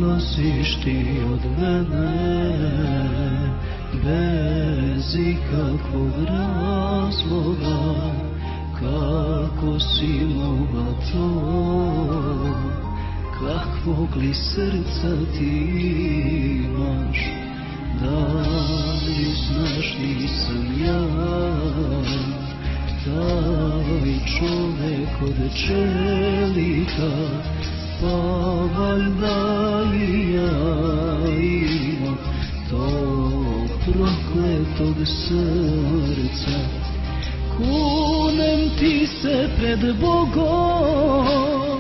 odlaziš ti od mene, bez ikakvog razloga. Kako si mogla to, kakvog li srca ti imaš, da li znaš nisam ja taj čovek od čelika, pa valjda i ja imam tog prokletog srca. Kunem ti se pred Bogom,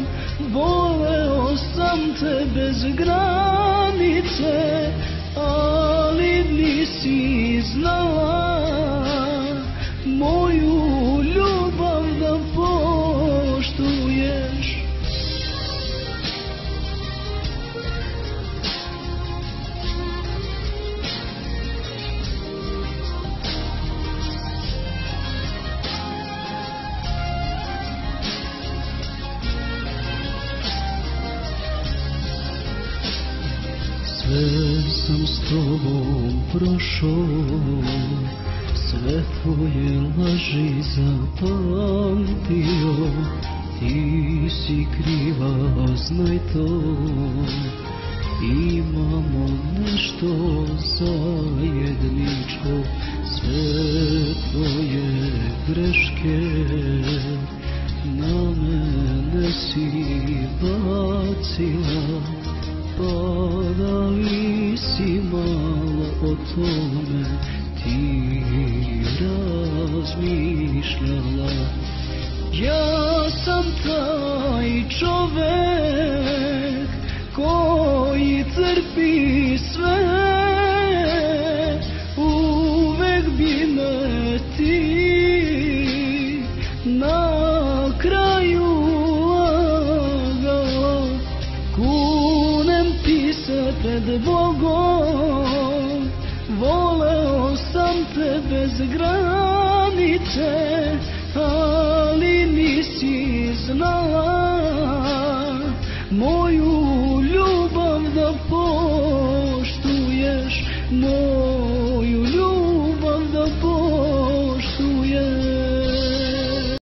voleo sam te bez granice, ali nisi znala moju ljubav da poštuješ. Sve sam s tobom prošao, sve tvoje laži zapamtio. Ti si kriva, znaj to, imamo nešto zajedničko. Sve tvoje greške na mene si bacila, pa da li si malo o tome ti razmišljala? Ja sam taj čovek koji trpi sve, uvek bi me ti na kraju lagala. Kunem ti se pred Bogom, voleo sam te bez granice, ali nisi znala moju ljubav da poštuješ.